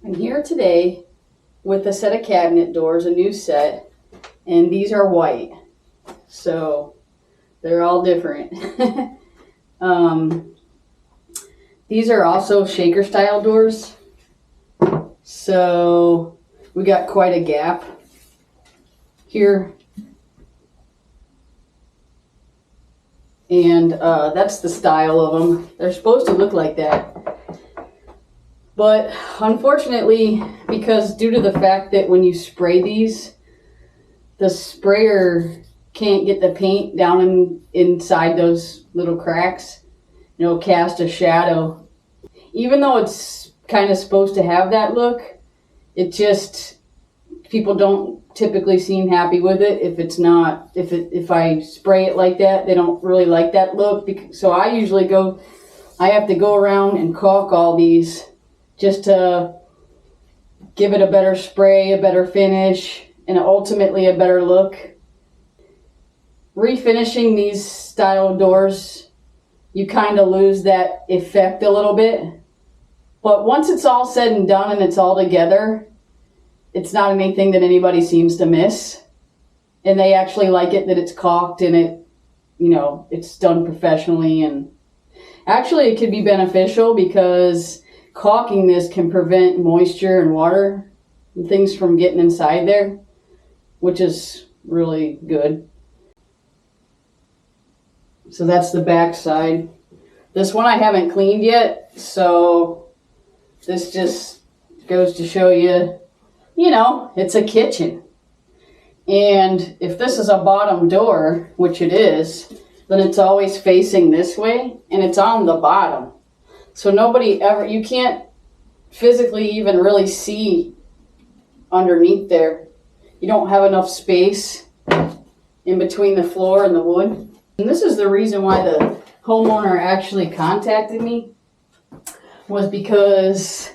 I'm here today with a set of cabinet doors, a new set, and these are white, so they're all different. These are also shaker style doors, so we got quite a gap here, and that's the style of them. They're supposed to look like that. But unfortunately, because due to the fact that when you spray these, the sprayer can't get the paint down inside those little cracks, it'll cast a shadow. Even though it's kind of supposed to have that look, it just, people don't typically seem happy with it. If I spray it like that, they don't really like that look. So I have to go around and caulk all these just to give it a better spray, a better finish, and ultimately a better look. Refinishing these style doors, you kind of lose that effect a little bit. But once it's all said and done and it's all together, it's not anything that anybody seems to miss. And they actually like it that it's caulked and it's done professionally. And actually it could be beneficial because caulking this can prevent moisture and water and things from getting inside there, which is really good. So that's the back side. This one I haven't cleaned yet, so this just goes to show you, it's a kitchen. And if this is a bottom door, which it is, then it's always facing this way and it's on the bottom. So you can't physically even really see underneath there. You don't have enough space in between the floor and the wood. And this is the reason why the homeowner actually contacted me, was because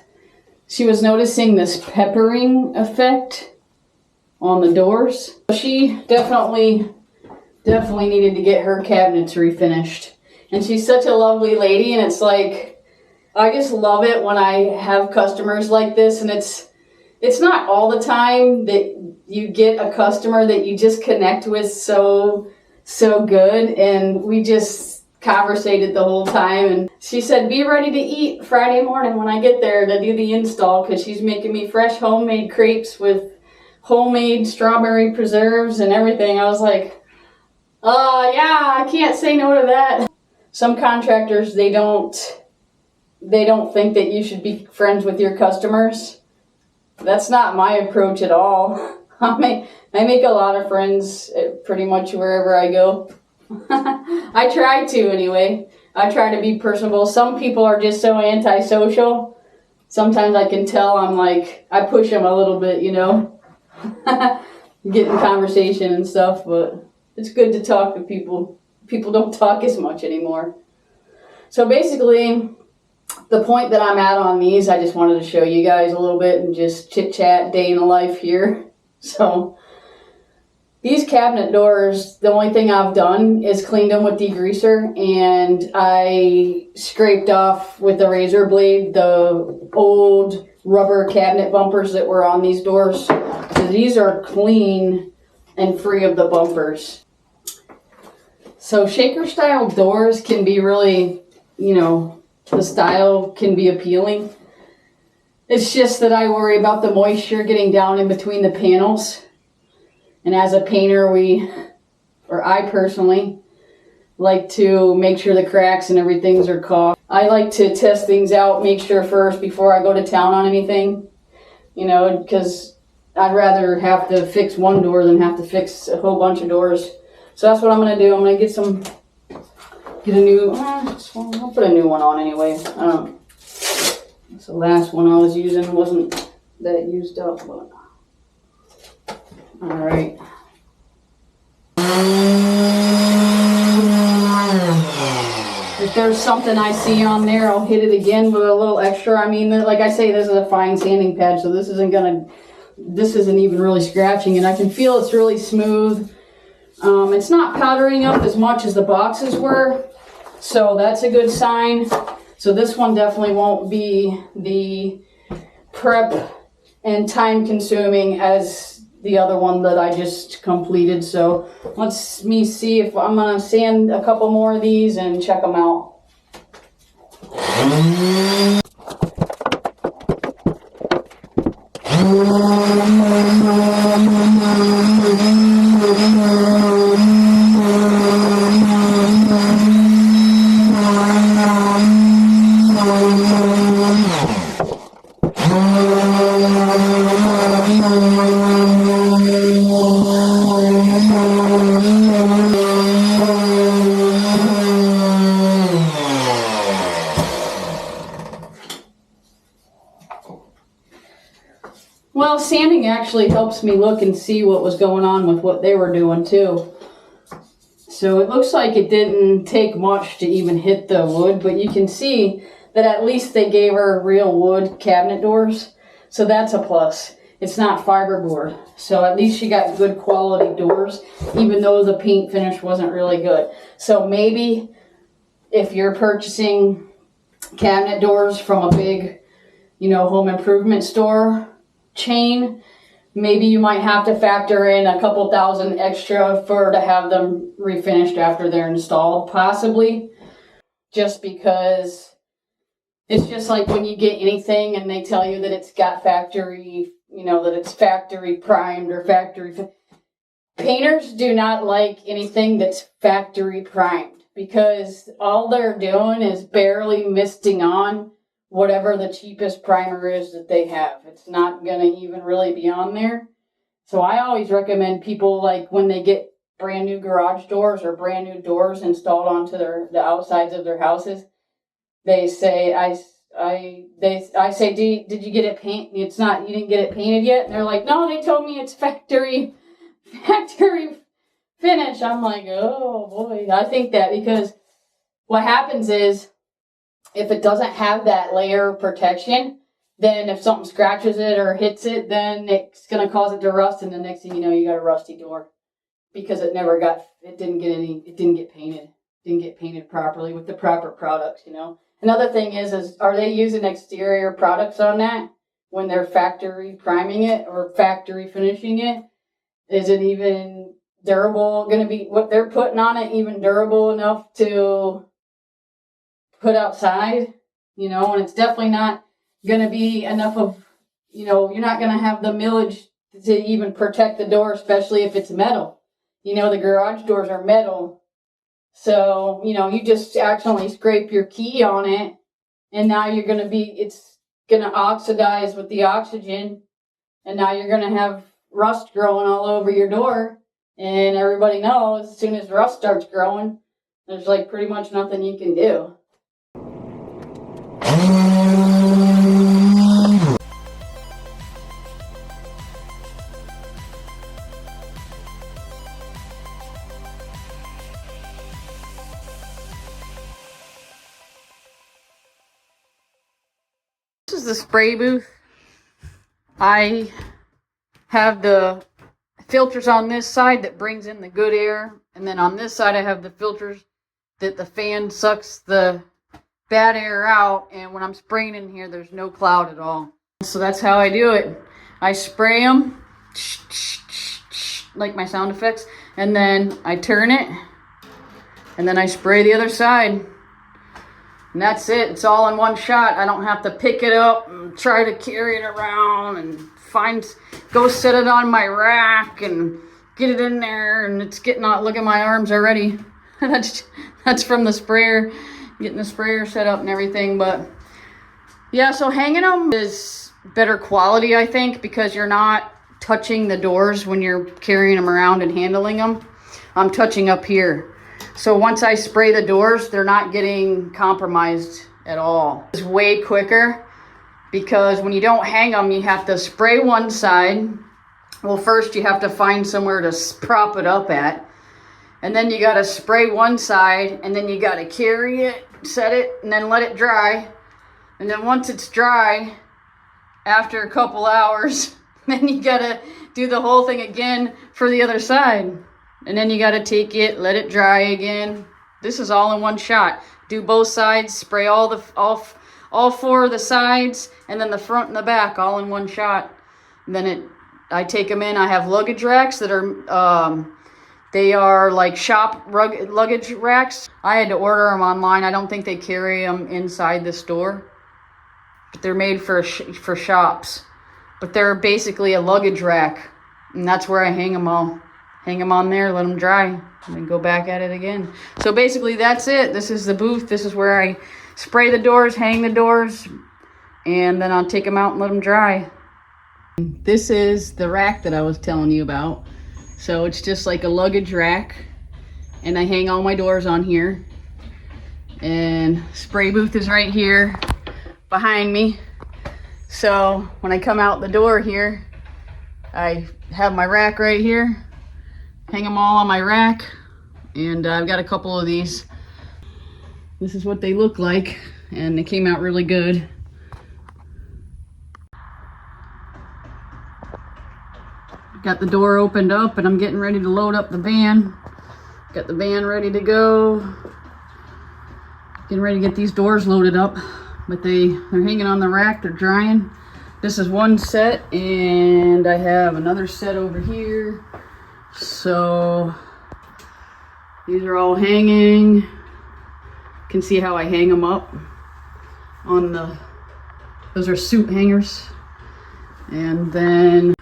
she was noticing this peppering effect on the doors. She definitely needed to get her cabinets refinished. And she's such a lovely lady, and it's like, I just love it when I have customers like this, and it's not all the time that you get a customer that you just connect with so good, and we just conversated the whole time. And she said, be ready to eat Friday morning when I get there to do the install, because she's making me fresh homemade crepes with homemade strawberry preserves and everything. I was like, yeah, I can't say no to that. Some contractors, they don't think that you should be friends with your customers. That's not my approach at all. I make a lot of friends pretty much wherever I go. I try to anyway. I try to be personable. Some people are just so antisocial. Sometimes I can tell I push them a little bit, get in conversation and stuff, but it's good to talk to people. People don't talk as much anymore. So basically, the point that I'm at on these, I just wanted to show you guys a little bit and just chit chat, day in the life here. So these cabinet doors, the only thing I've done is cleaned them with degreaser, and I scraped off with a razor blade the old rubber cabinet bumpers that were on these doors. So these are clean and free of the bumpers. So shaker style doors can be really, the style can be appealing. It's just that I worry about the moisture getting down in between the panels. And as a painter, I personally like to make sure the cracks and everything are caulked. I like to test things out, make sure first before I go to town on anything, because I'd rather have to fix one door than have to fix a whole bunch of doors. So that's what I'm going to do. I'm going to I'll put a new one on anyway. The last one I was using wasn't that used up, but all right. If there's something I see on there, I'll hit it again with a little extra. I mean, like I say, this is a fine sanding pad, so this isn't even really scratching, and I can feel it's really smooth. It's not powdering up as much as the boxes were, so that's a good sign. So this one definitely won't be the prep and time consuming as the other one that I just completed. So let's me see if I'm gonna sand a couple more of these and check them out. Well, sanding actually helps me look and see what was going on with what they were doing too. So it looks like it didn't take much to even hit the wood, but you can see that at least they gave her real wood cabinet doors. So that's a plus. It's not fiberboard. So at least she got good quality doors, even though the paint finish wasn't really good. So maybe if you're purchasing cabinet doors from a big, home improvement store chain, maybe you might have to factor in a couple thousand extra to have them refinished after they're installed, possibly. Just because it's just like when you get anything and they tell you that it's got factory, that it's factory primed or factory. Painters do not like anything that's factory primed because all they're doing is barely misting on whatever the cheapest primer is that they have. It's not going to even really be on there. So I always recommend people, like when they get brand new garage doors or brand new doors installed onto the outsides of their houses, they say, I say, did you get it painted? You didn't get it painted yet? And they're like, no, they told me it's factory finish. I'm like, oh boy. I think that because what happens is, if it doesn't have that layer of protection, then if something scratches it or hits it, then it's going to cause it to rust. And the next thing you know, you got a rusty door because it didn't get painted properly with the proper products, Another thing is are they using exterior products on that when they're factory priming it or factory finishing it? Is it even durable, going to be what they're putting on it, even durable enough to put outside, and it's definitely not going to be enough of, you're not going to have the millage to even protect the door, especially if it's metal. The garage doors are metal. So, you just accidentally scrape your key on it and now it's going to oxidize with the oxygen and now you're going to have rust growing all over your door. And everybody knows as soon as rust starts growing, there's like pretty much nothing you can do. This is the spray booth. I have the filters on this side that brings in the good air, and then on this side I have the filters that the fan sucks the bad air out, and when I'm spraying in here there's no cloud at all. So that's how I do it. I spray them like my sound effects, and then I turn it and then I spray the other side. And that's it. It's all in one shot. I don't have to pick it up and try to carry it around and go set it on my rack and get it in there. And it's getting out. Look at my arms already. That's from the sprayer, getting the sprayer set up and everything. But yeah, so hanging them is better quality, I think, because you're not touching the doors when you're carrying them around and handling them. I'm touching up here. So once I spray the doors, they're not getting compromised at all. It's way quicker because when you don't hang them, you have to spray one side. Well, first you have to find somewhere to prop it up at. And then you got to spray one side, and then you got to carry it, set it, and then let it dry. And then once it's dry, after a couple hours, then you got to do the whole thing again for the other side. And then you got to take it, let it dry again. This is all in one shot. Do both sides, spray all all 4 of the sides, and then the front and the back all in one shot. And then I take them in. I have luggage racks that are, they are like shop luggage racks. I had to order them online. I don't think they carry them inside the store, but they're made for shops. But they're basically a luggage rack, and that's where I hang them all. Hang them on there, let them dry, and then go back at it again. So basically that's it. This is the booth. This is where I spray the doors, hang the doors, and then I'll take them out and let them dry. This is the rack that I was telling you about. So it's just like a luggage rack, and I hang all my doors on here. And spray booth is right here behind me. So when I come out the door here, I have my rack right here. Hang them all on my rack, and I've got a couple of these. This is what they look like, and they came out really good. Got the door opened up, and I'm getting ready to load up the van. Got the van ready to go. Getting ready to get these doors loaded up, but they're hanging on the rack, they're drying. This is one set, and I have another set over here. So these are all hanging. You can see how I hang them up on those are suit hangers. And then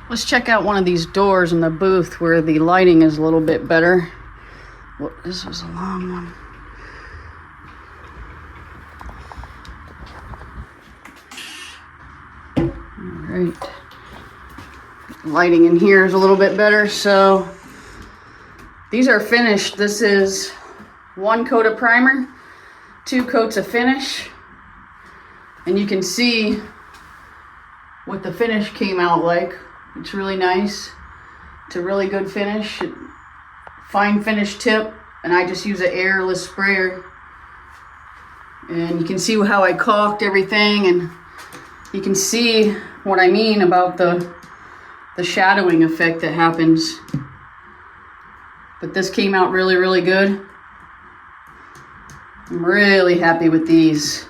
let's check out one of these doors in the booth where the lighting is a little bit better. Well, this was a long one. All right. Lighting in here is a little bit better. So these are finished. This is 1 coat of primer, 2 coats of finish, and you can see what the finish came out like. It's really nice. It's a really good finish. Fine finish tip, and I just use an airless sprayer. And you can see how I caulked everything, and you can see what I mean about the shadowing effect that happens. But this came out really, really good. I'm really happy with these.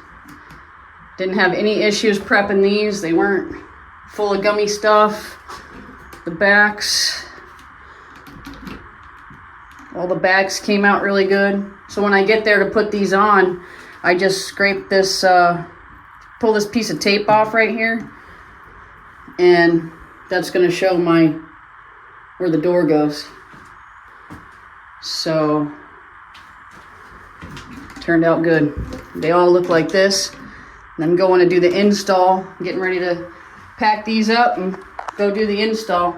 Didn't have any issues prepping these. They weren't full of gummy stuff. The backs, all the backs came out really good. So when I get there to put these on, I just scrape this, pull this piece of tape off right here, and that's going to show where the door goes. So turned out good. They all look like this. And I'm going to do the install. I'm getting ready to pack these up and go do the install.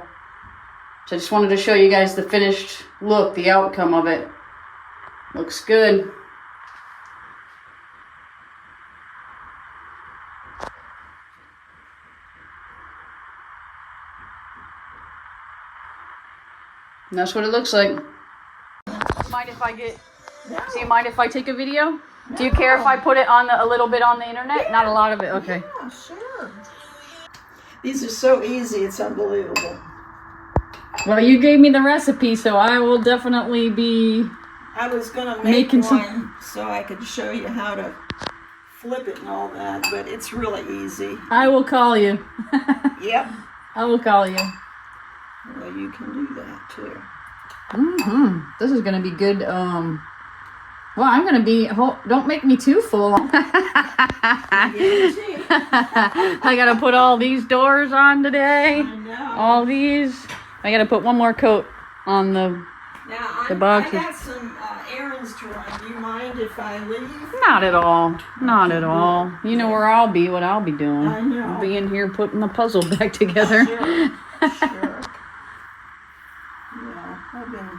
So I just wanted to show you guys the finished look, the outcome of it. Looks good. And that's what it looks like. Mind if I get? Do you mind if I take a video? No. Do you care if I put it on a little bit on the internet? Yeah. Not a lot of it. Okay. Yeah, sure. These are so easy. It's unbelievable. Well, you gave me the recipe, so I will definitely be. I was gonna make one so I could show you how to flip it and all that, but it's really easy. I will call you. Yep. I will call you. Well, you can do that too. This is gonna be good. Well, I'm gonna be. Don't make me too full. I gotta put all these doors on today. I know. All these. I gotta put one more coat on the boxes. I got some errands to run. Do you mind if I leave? Not at all. Not at all. You know where I'll be. What I'll be doing. I know. I'll be in here putting the puzzle back together. Sure. Sure. Yeah, I've been.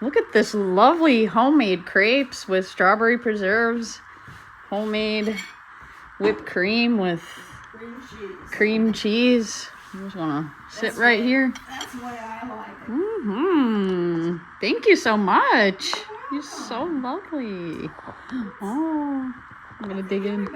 Look at this lovely homemade crepes with strawberry preserves, homemade whipped cream with cream cheese. I just want to sit right here. That's the way I like it. Thank you so much. You're so lovely. Oh, I'm going to dig in.